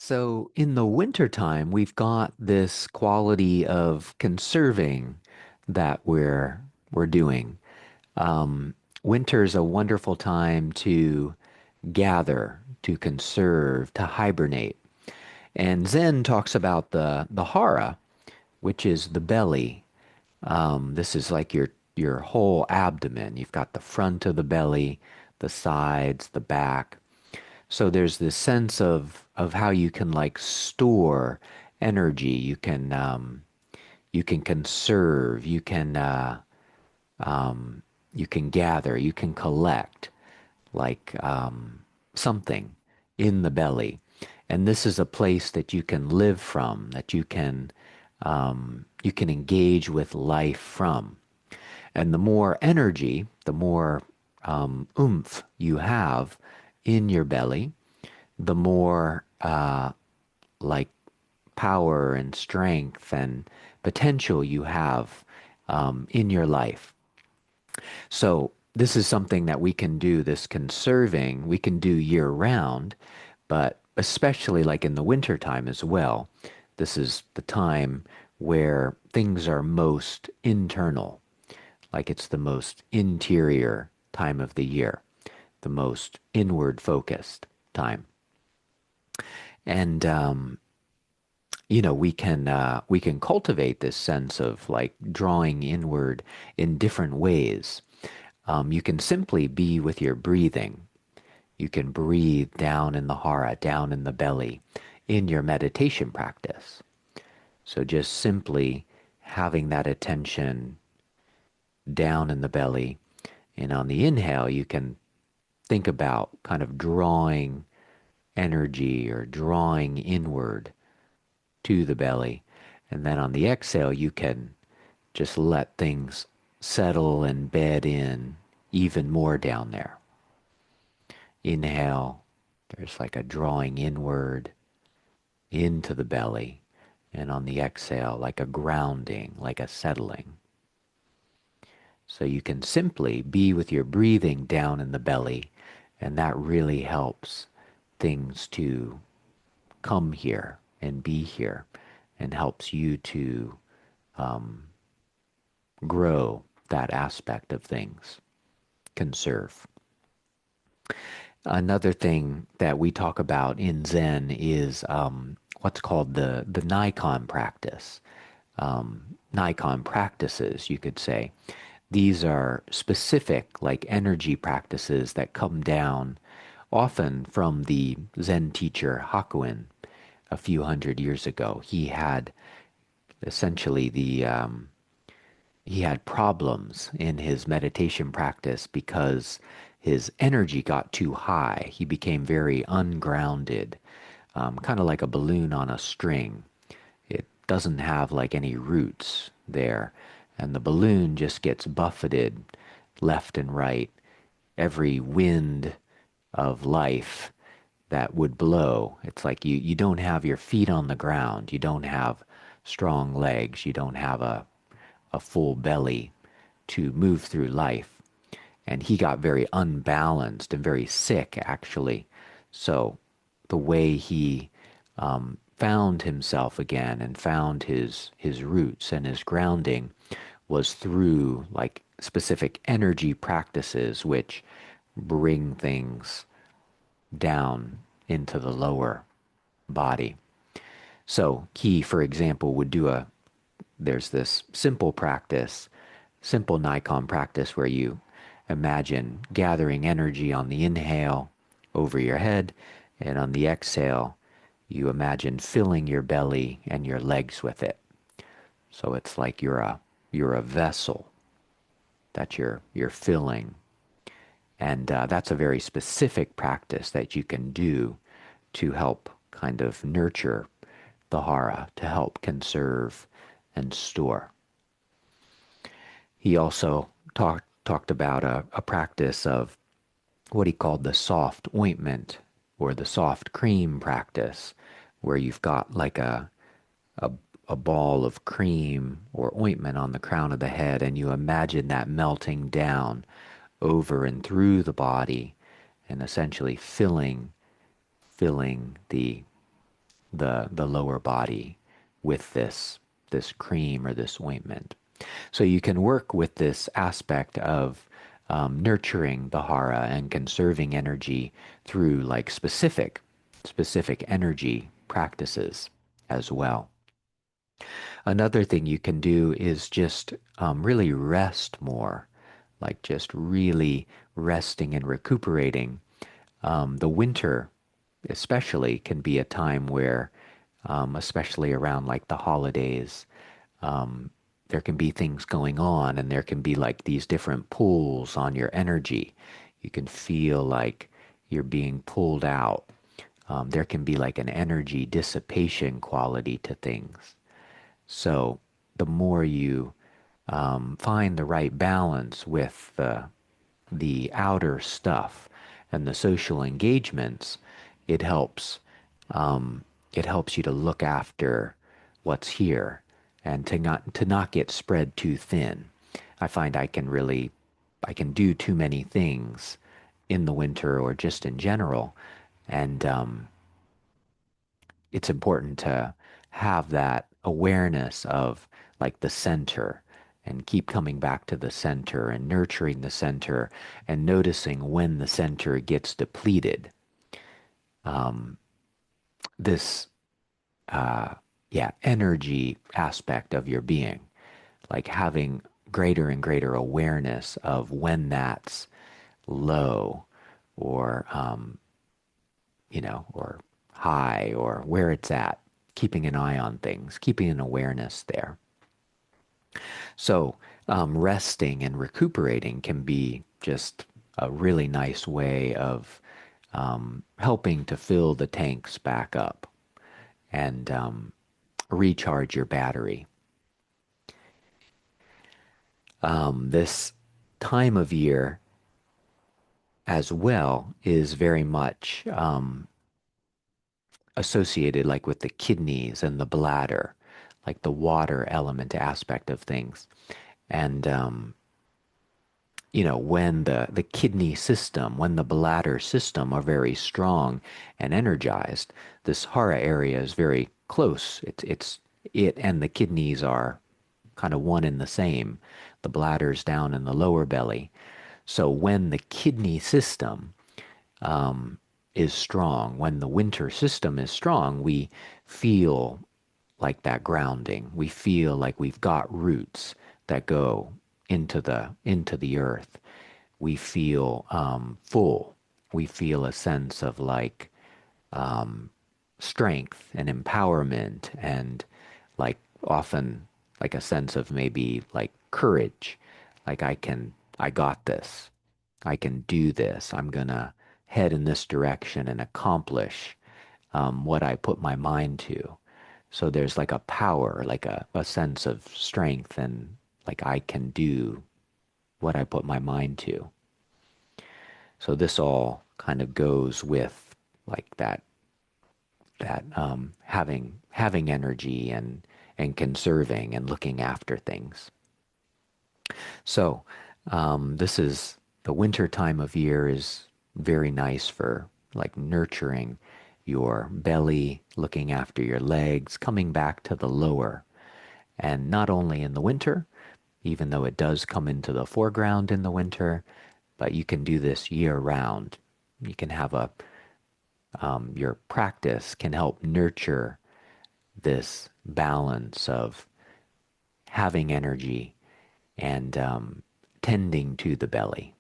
So in the wintertime, we've got this quality of conserving that we're doing. Winter's a wonderful time to gather, to conserve, to hibernate. And Zen talks about the Hara, which is the belly. This is like your whole abdomen. You've got the front of the belly, the sides, the back. So there's this sense of how you can like store energy. You can conserve. You can gather. You can collect like something in the belly, and this is a place that you can live from. That you can engage with life from. And the more energy, the more oomph you have in your belly, the more like power and strength and potential you have in your life. So this is something that we can do, this conserving, we can do year round, but especially like in the winter time as well. This is the time where things are most internal, like it's the most interior time of the year, the most inward focused time. And we can cultivate this sense of like drawing inward in different ways. You can simply be with your breathing. You can breathe down in the hara, down in the belly, in your meditation practice. So just simply having that attention down in the belly, and on the inhale, you can think about kind of drawing energy or drawing inward to the belly. And then on the exhale, you can just let things settle and bed in even more down there. Inhale, there's like a drawing inward into the belly. And on the exhale, like a grounding, like a settling. So you can simply be with your breathing down in the belly, and that really helps things to come here and be here and helps you to grow that aspect of things, conserve. Another thing that we talk about in Zen is what's called the naikan practice. Naikan practices, you could say. These are specific, like energy practices that come down often from the Zen teacher Hakuin a few hundred years ago. He had essentially he had problems in his meditation practice because his energy got too high. He became very ungrounded, kind of like a balloon on a string. It doesn't have like any roots there, and the balloon just gets buffeted left and right. Every wind of life that would blow, it's like you don't have your feet on the ground. You don't have strong legs. You don't have a full belly to move through life. And he got very unbalanced and very sick, actually. So the way he found himself again and found his roots and his grounding was through like specific energy practices which bring things down into the lower body. So he, for example, would do there's this simple practice, simple naikan practice where you imagine gathering energy on the inhale over your head, and on the exhale, you imagine filling your belly and your legs with it. So it's like you're a vessel that you're filling, and that's a very specific practice that you can do to help kind of nurture the hara, to help conserve and store. He also talked about a practice of what he called the soft ointment or the soft cream practice, where you've got like a, a ball of cream or ointment on the crown of the head, and you imagine that melting down over and through the body and essentially filling the the lower body with this cream or this ointment. So you can work with this aspect of nurturing the hara and conserving energy through like specific energy practices as well. Another thing you can do is just really rest more, like just really resting and recuperating. The winter, especially, can be a time where, especially around like the holidays, um, there can be things going on and there can be like these different pulls on your energy. You can feel like you're being pulled out. There can be like an energy dissipation quality to things. So the more you find the right balance with the outer stuff and the social engagements, it helps. It helps you to look after what's here and to not get spread too thin. I find I can do too many things in the winter or just in general, and it's important to have that awareness of like the center and keep coming back to the center and nurturing the center and noticing when the center gets depleted. This, uh, yeah, energy aspect of your being, like having greater and greater awareness of when that's low or, or high or where it's at, keeping an eye on things, keeping an awareness there. So, resting and recuperating can be just a really nice way of helping to fill the tanks back up and recharge your battery. This time of year as well is very much associated like with the kidneys and the bladder, like the water element aspect of things. And when the kidney system, when the bladder system are very strong and energized, this hara area is very close. It and the kidneys are kind of one and the same. The bladder's down in the lower belly. So when the kidney system is strong, when the winter system is strong, we feel like that grounding. We feel like we've got roots that go into the earth. We feel full. We feel a sense of like strength and empowerment and like often like a sense of maybe like courage. Like I got this. I can do this. I'm gonna head in this direction and accomplish what I put my mind to. So there's like a power, like a sense of strength and like I can do what I put my mind to. So this all kind of goes with like that having energy and conserving and looking after things. So this is the winter time of year is very nice for like nurturing your belly, looking after your legs, coming back to the lower. And not only in the winter, even though it does come into the foreground in the winter, but you can do this year round. You can have your practice can help nurture this balance of having energy and tending to the belly.